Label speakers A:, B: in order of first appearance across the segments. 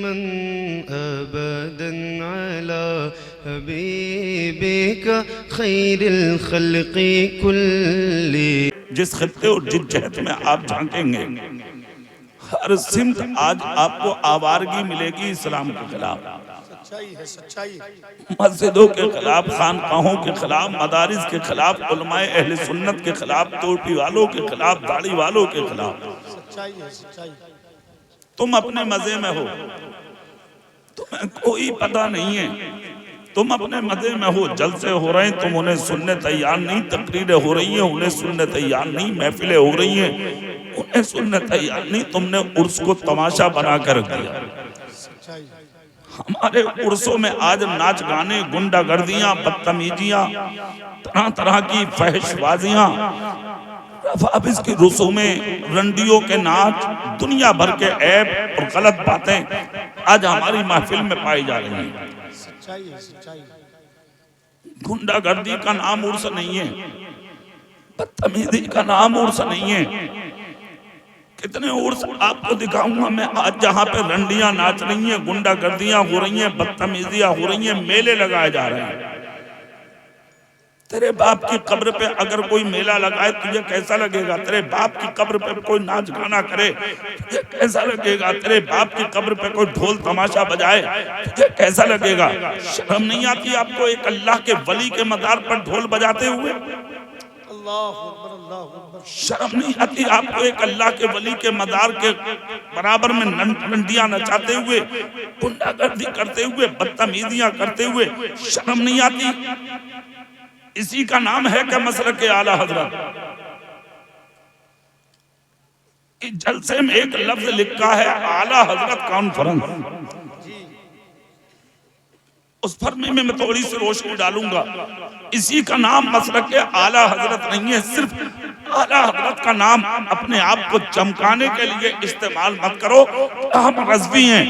A: सलामन अबदन अला हबीबिका खैरिल खल्क़ि कुल्ली।
B: जिस खित्ते और जिस जहत में आप झांकेंगे, हर सिमत आज आपको आवारगी मिलेगी इस्लाम के खिलाफ,
C: सच्चाई है, सच्चाई।
B: मस्जिदों के खिलाफ, खानकाहों के खिलाफ, मदारिस के खिलाफ, उलमाए अहले सुन्नत के खिलाफ, टोपी वालों के खिलाफ, दाढ़ी वालों के खिलाफ।
C: सच्चाई है, सच्चाई।
B: तुम अपने मजे में हो, तुम्हें कोई पता नहीं है, तुम अपने मजे में हो, जलसे हो रहे हैं, तुम उन्हें सुनने तैयार नहीं, तकरीरें हो रही हैं, उन्हें सुनने तैयार नहीं, महफिलें हो रही हैं, उन्हें सुनने तैयार नहीं। तुमने उर्स को तमाशा बना कर रख दिया। हमारे उर्सों में आज नाच गाने, गुंडागर्दियां, बदतमीजियां, तरह तरह की फहशबाजियां, रफाबिस की रसूमें, रंडियों के नाच, दुनिया भर के ऐब और गलत बातें आज हमारी महफिल में पाई जा रही हैं।
C: सच्चाई है, सच्चाई।
B: गुंडागर्दी का नाम उर्स नहीं है, बदतमीजी का नाम उर्स नहीं है। कितने उर्स आपको दिखाऊंगा मैं आज जहाँ पे रंडियां नाच रही हैं, गुंडागर्दियां हो रही हैं, बदतमीजियां हो रही हैं, मेले लगाए जा रहे हैं। तेरे बाप की कब्र पे अगर कोई मेला लगाए तुझे कैसा लगेगा? तेरे बाप की कब्र पे कोई नाच गाना करे तुझे कैसा लगेगा? तेरे बाप की कब्र पे कोई ढोल तमाशा बजाए तुझे कैसा लगेगा? शर्म नहीं आती आपको एक अल्लाह के वली के मजार पर ढोल बजाते हुए? शर्म नहीं आती आपको एक अल्लाह के वली के मजार के बराबर में रंडियां नचाते हुए, गुंडागर्दी करते हुए, बदतमीजियां करते हुए? शर्म नहीं आती? इसी का नाम है कि मसलक के आला हजरत। इस जलसे में एक लफ्ज लिखा है आला हजरत कॉन्फ्रेंस, उस पर मैं थोड़ी सी रोशनी डालूंगा। इसी का नाम मसलक के आला हजरत नहीं है। सिर्फ आला हजरत का नाम अपने आप को चमकाने के लिए इस्तेमाल मत करो। हम रज़वी हैं,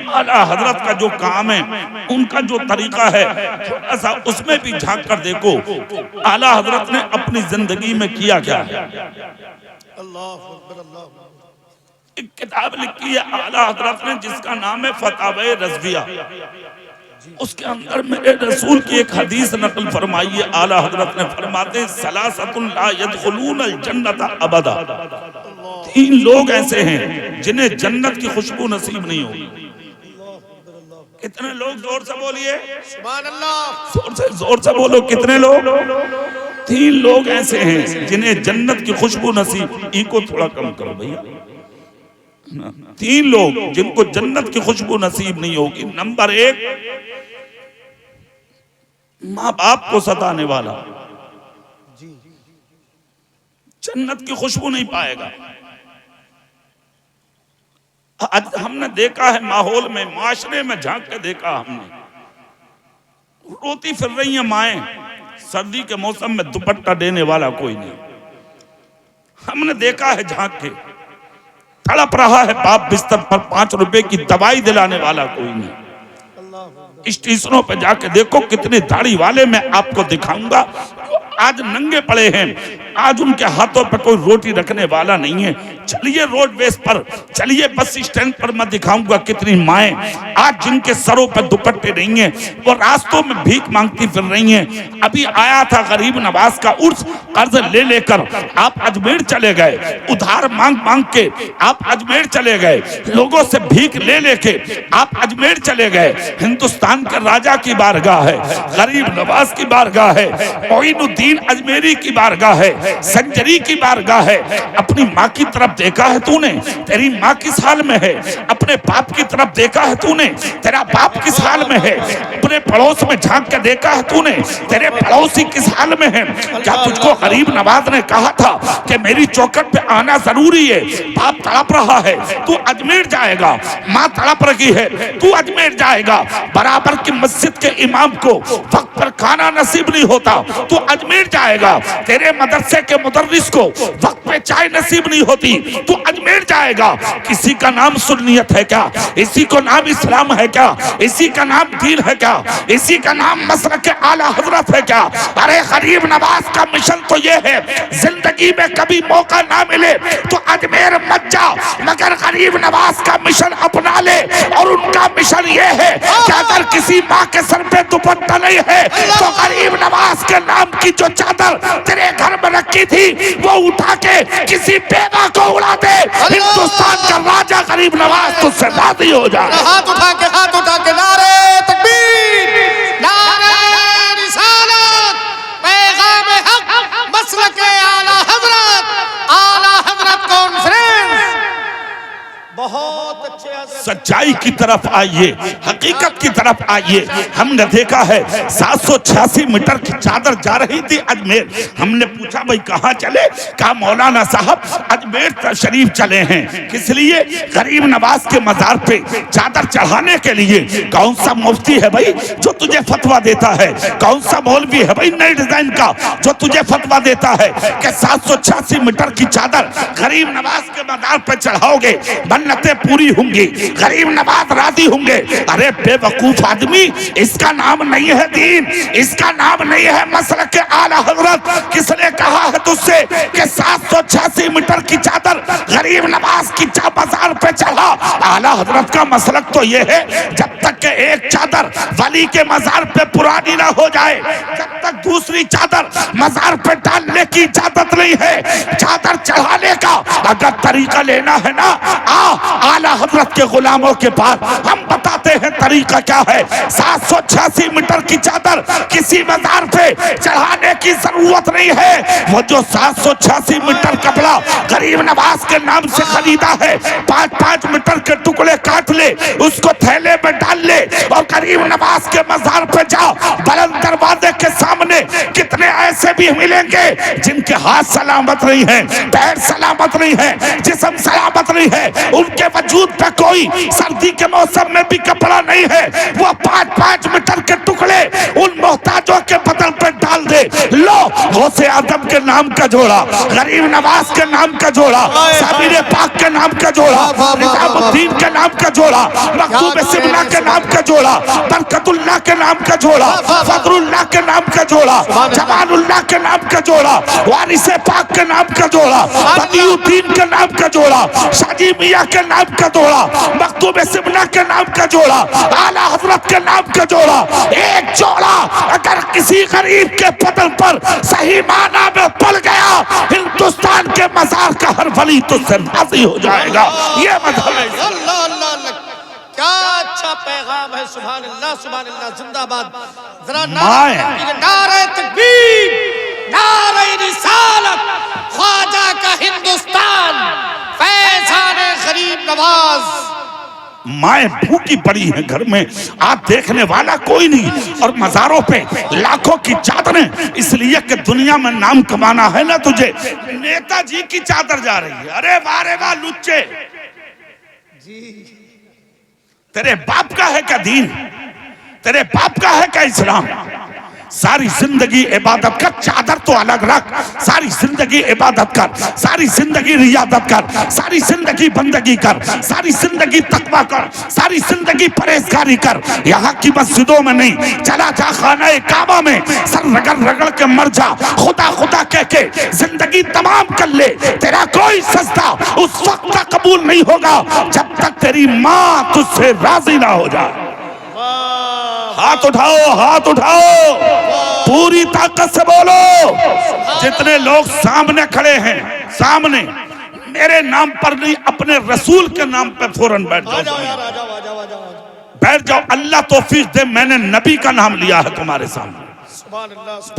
B: आला हजरत का जो काम है, उनका जो तरीका है, थोड़ा सा उसमें भी झांक कर देखो आला हजरत ने अपनी जिंदगी में किया क्या है। एक किताब लिखी है आला हजरत ने जिसका नाम है फतावे रज़विया। उसके अंदर मेरे रसूल की एक हदीस नकल फरमाई है। आला हजरत ने फरमाते सलासतुन ला यदखुलूनल जन्नत अबदा। 3 लोग ऐसे हैं जिन्हें जन्नत की खुशबू नसीब नहीं होगी। कितने लोग? जोर से बोलिए
C: सुभान अल्लाह।
B: जोर से बोलो कितने लोग? 3 लोग ऐसे हैं जिन्हें जन्नत की खुशबू नसीब, इनको थोड़ा कम करो भैया। 3 लोग जिनको जन्नत की खुशबू नसीब नहीं होगी। नंबर 1, माँ बाप को सताने वाला जन्नत की खुशबू नहीं पाएगा। आज हमने देखा है माहौल में, माशरे में झांक के देखा हमने, रोती फिर रही हैं माएं, सर्दी के मौसम में दुपट्टा देने वाला कोई नहीं। हमने देखा है झांक के, तड़प रहा है बाप बिस्तर पर, 5 रुपए की दवाई दिलाने वाला कोई नहीं। स्टेशनों पे जाके देखो कितने दाढ़ी वाले मैं आपको दिखाऊंगा आज नंगे पड़े हैं, आज उनके हाथों पे कोई रोटी रखने वाला नहीं है। चलिए रोडवेज पर, चलिए बस स्टैंड पर, मैं दिखाऊंगा कितनी माएं आज जिनके सरों पर दुपट्टे नहीं है, वो रास्तों में भीख मांगती फिर रही हैं। अभी आया था गरीब नवाज का उर्स, कर्ज ले लेकर आप अजमेर चले गए, उधार मांग मांग के आप अजमेर चले गए, लोगों से भीख ले लेके आप अजमेर चले गए। हिंदुस्तान के राजा की बारगाह है, गरीब नवाज की बारगाह है, मोइनुद्दीन अजमेरी की बारगाह है, संजरी की बारगाह है। अपनी माँ की तरफ देखा है तूने? तेरी माँ किस हाल में है? अपने बाप की तरफ देखा है तूने? तेरा बाप किस हाल में है? अपने पड़ोस में झांक के देखा है तूने? तेरे पड़ोसी किस हाल में है? क्या तुझको गरीब नवाज ने कहा था कि मेरी चौखट पे आना जरूरी है? बाप तड़प रहा है, तू अजमेर जाएगा। माँ तड़प रही है, तू अजमेर जाएगा। बराबर की मस्जिद के इमाम को वक्त पर खाना नसीब नहीं होता, तू अजमेर जाएगा। तेरे मदरसे के मुदर्रिस को वक्त पे चाय नसीब नहीं होती, तो अजमेर जाएगा। किसी का नाम सुन्नियत है क्या? इसी को नाम इस्लाम है क्या? इसी का नाम दीन है क्या? इसी का नाम मसलक के आला हजरत है क्या? अरे गरीब नवाज का मिशन तो ये है, जिंदगी में कभी मौका ना मिले तो अजमेर मत जा, मगर गरीब नवाज का मिशन अपना ले। और उनका मिशन ये है कि अगर किसी माँ के सर पे दुपट्टा नहीं है तो गरीब नवाज के नाम की जो चादर तेरे घर में रखी थी वो उठा के किसी बेवा को उड़ा दे। हिंदुस्तान का राजा गरीब नवाज तुझसे राजी हो जाए।
C: हाथ उठा के नारे तकबीर, नारे रिसालत, पैगाम हक, मसलक आला हजरत कॉन्फ्रेंस। बहुत अच्छे
B: सच्चाई की तरफ आइए, हकीकत की तरफ आइए। हमने देखा है 786 मीटर की चादर जा रही थी अजमेर। हमने पूछा भाई कहाँ चले? कहा मौलाना साहब अजमेर शरीफ चले हैं। किस लिए? गरीब नवाज के मजार पे चादर चढ़ाने के लिए। कौन सा मुफ्ती है भाई जो तुझे फतवा देता है? कौन सा मौलवी है भाई नए डिजाइन का जो तुझे फतवा देता है कि 786 मीटर की चादर गरीब नवाज के मजार पे चढ़ाओगे, मन्नतें पूरी होंगी, गरीब नवाज राजी होंगे? अरे बेवकूफ आदमी, इसका नाम नहीं है दीन, इसका नाम नहीं है मसलक के आला हजरत। किसने कहा है तुझसे कि 786 मीटर की चादर गरीब नवाज की बाजार पे चढ़ा? आला हजरत का मसलक तो ये है जब तक के एक चादर वली के मजार पे पुरानी ना हो जाए, जब तक दूसरी चादर मजार पे डालने की इजाजत नहीं है। चादर चढ़ाने का अगर तरीका लेना है ना, आला हजरत के गुलामों के पास हम बताते हैं तरीका क्या है। 786 मीटर की चादर किसी मजार पे चढ़ाने की जरूरत नहीं है। वो जो 786 मीटर कपड़ा गरीब नवाज के नाम से खरीदा है, 5-5 मीटर के टुकड़े काट ले, उसको थैले में डाल ले और गरीब नवाज के मजार पे जाओ। बुलंद दरवाजे के सामने कितने ऐसे भी मिलेंगे जिनके हाथ सलामत नहीं है, पैर सलामत नहीं है, जिस्म सलामत नहीं है, उनके वजूद पे कोई सर्दी के मौसम में भी कपड़ा नहीं है। वो 5-5 मीटर के टुकड़े उन मोहताजों के बदन पे डाल दे। लो गौसे आदम के नाम का जोड़ा, गरीब नवाज के नाम का जोड़ा, साबिर पाक के नाम का जोड़ा, निजामुद्दीन के नाम का जोड़ा, मखदूम सिमना के नाम का जोड़ा, बरकतुल्लाह के नाम का जोड़ा, फजरुल्लाह के नाम का जोड़ा, जमालुल्लाह के नाम का जोड़ा, वारिस पाक के नाम का जोड़ा, बदियुद्दीन के नाम का जोड़ा, शाजी मियां के नाम का जोड़ा, मखदूम सिमना के नाम का जोड़ा, आला हजरत के नाम का जोड़ा। एक जोड़ा अगर किसी गरीब के बदन पर सही माना में पड़ गया, हिंदुस्तान के मजार का हर वली तो राजी हो जाएगा। ये मतलब है।
C: अल्लाह अल्लाह अल्लाह, क्या अच्छा पैगाम है। सुभान अल्लाह जिंदाबाद। जरा नारे तकबीर, नारे रिसालत, ख्वाजा का हिंदुस्तान, फैजान गरीब नवाज।
B: माए भूखी पड़ी है घर में, आज देखने वाला कोई नहीं, और मजारों पे लाखों की चादरें, इसलिए कि दुनिया में नाम कमाना है ना तुझे। नेताजी की चादर जा रही है। अरे वाह लुच्चे, तेरे बाप का है क्या दीन? तेरे बाप का है क्या इस्लाम? सारी जिंदगी इबादत कर, चादर तो अलग रख। सारी जिंदगी इबादत कर, सारी जिंदगी रियादत कर, सारी जिंदगी बंदगी कर, सारी जिंदगी तकवा कर, सारी जिंदगी परहेजगारी कर। यहाँ की मस्जिदों में नहीं, चला जा खाना काबा में, सर रगड़ रगड़ के मर जा, खुदा खुदा कह के जिंदगी तमाम कर ले। तेरा कोई सजदा उस वक्त तक कबूल नहीं होगा जब तक तेरी माँ तुझसे राजी ना हो जाए। हाथ उठाओ, हाथ उठाओ, पूरी ताकत से बोलो। जितने लोग सामने खड़े हैं, सामने मेरे नाम पर नहीं, अपने रसूल के नाम पे फौरन बैठ जाओ, बैठ जाओ। अल्लाह तौफीक दे, मैंने नबी का नाम लिया है तुम्हारे सामने,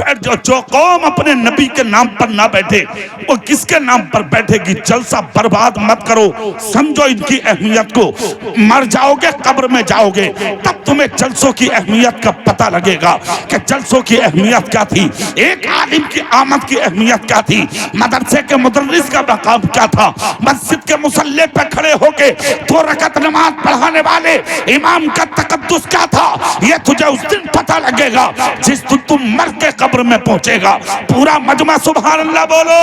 B: बैठ जाओ। जो कौम अपने नबी के नाम पर ना बैठे वो किसके नाम पर बैठेगी? जलसा बर्बाद मत करो, समझो इनकी अहमियत को। मर जाओगे, कब्र में जाओगे, तब तुम्हें जलसों की अहमियत का पता लगेगा कि जलसों की अहमियत क्या थी, एक आलिम की आमद की अहमियत क्या थी, मदरसे के मुदर्रिस का मकाम क्या था, मस्जिद के मुसल्ले पे खड़े होके 2 रकात नमाज पढ़ाने वाले इमाम का तकद्दुस क्या था। ये तुझे उस दिन पता लगेगा जिस दिन तुम मर के कब्र में पहुंचेगा। पूरा मजमा सुभान अल्लाह बोलो।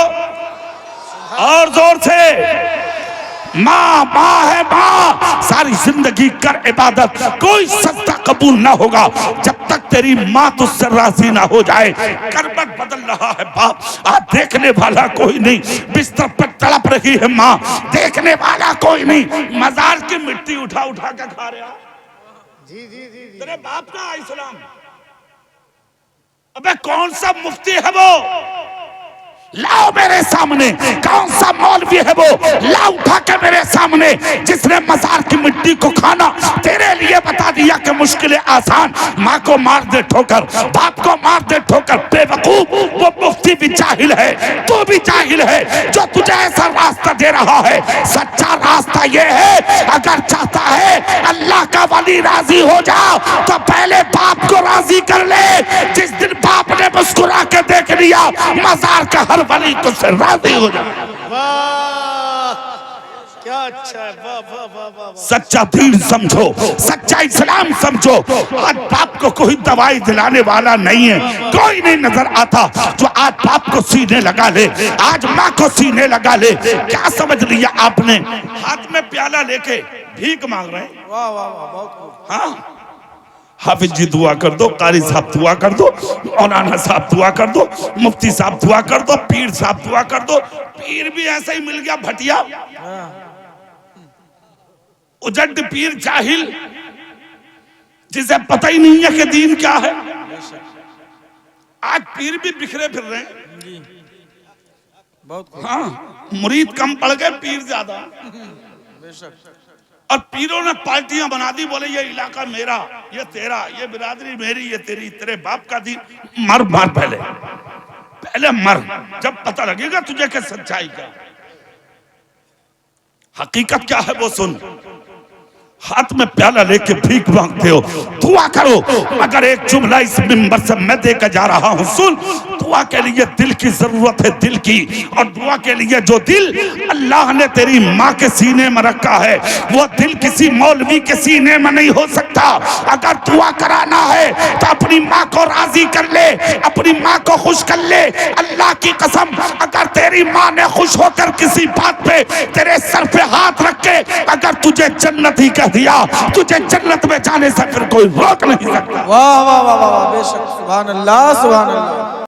B: और जोर से, माँ माँ है माँ, सारी जिंदगी कर इबादत, कोई सजदा कबूल ना होगा जब तक तेरी माँ तुझसे राजी ना हो जाए। करवट बदल रहा है बाप, आज देखने वाला कोई नहीं, बिस्तर पर तड़प रही है माँ, देखने वाला कोई नहीं, मजार की मिट्टी उठा उठा के खा रहा। तेरे बाप का इस्लाम। अबे कौन सा मुफ्ती है वो, लाओ मेरे सामने, कौन सा मौलवी है वो, लाओ उठा के मेरे सामने, जिसने मजार की मिट्टी को खाना तेरे लिए बता दिया कि मुश्किलें आसान। माँ को मार दे ठोकर, बाप को मार दे ठोकर, बेवकूफ, वो मुफ्ती भी जाहिल है, तू भी जाहिल है जो तुझे ऐसा रास्ता दे रहा है। सच्चा रास्ता ये है, अगर चाहता है अल्लाह का वली राजी हो जाओ तो पहले बाप को राजी कर ले। जिस दिन बाप ने मुस्कुरा के देख लिया, मजार का हर वली तुझसे राजी हो जाए।
C: वाह क्या अच्छा है, वाह वाह वाह वाह।
B: सच्चा दीन समझो, सच्चा इस्लाम समझो। आज बाप को कोई दवाई दिलाने वाला नहीं है, कोई नहीं नजर आता जो आज बाप को सीने लगा ले, आज माँ को सीने लगा ले। क्या समझ लिया आपने, हाथ में प्याला लेके भीख मांग रहे हैं।
C: वाह वाह वाह, बहुत
B: हाँ, हाफिज जी दुआ कर दो, कारी साहब दुआ कर दो, मौलाना साहब दुआ कर दो, मुफ्ती साहब दुआ कर दो, पीर साहब दुआ कर दो। पीर भी ऐसा ही मिल गया भटिया, उजड पीर, जाहिल, जिसे पता ही नहीं है कि दीन क्या है। आज पीर भी बिखरे फिर रहे हैं,
C: बहुत
B: हाँ, मुरीद कम पड़ गए, पीर ज्यादा। और पीरों ने पार्टियां बना दी, बोले ये इलाका मेरा, ये तेरा, ये बिरादरी मेरी, ये तेरी, तेरे बाप का दीन। मर मार पहले मर, जब पता लगेगा तुझे कि सच्चाई क्या, हकीकत क्या है वो सुन। हाथ में प्याला लेके भीख मांगते हो, दुआ करो। अगर एक जुमला इस मिंबर से मैं देकर जा रहा हूं, सुन, दुआ के लिए दिल की जरूरत है, दिल की। और दुआ के लिए जो दिल अल्लाह ने तेरी माँ के सीने में रखा है, वो दिल किसी मौलवी के सीने में नहीं हो सकता। अगर दुआ कराना है तो अपनी माँ को राजी कर ले, अपनी माँ को खुश कर ले। अल्लाह की कसम, अगर तेरी माँ ने खुश होकर किसी बात पे तेरे सर पे हाथ रख के अगर तुझे जन्नत ही दिया, तुझे जन्नत में जाने से फिर कोई रोक नहीं सकता।
C: वाह वाह वाह वाह, बेशक, सुभान अल्लाह सुभान अल्लाह।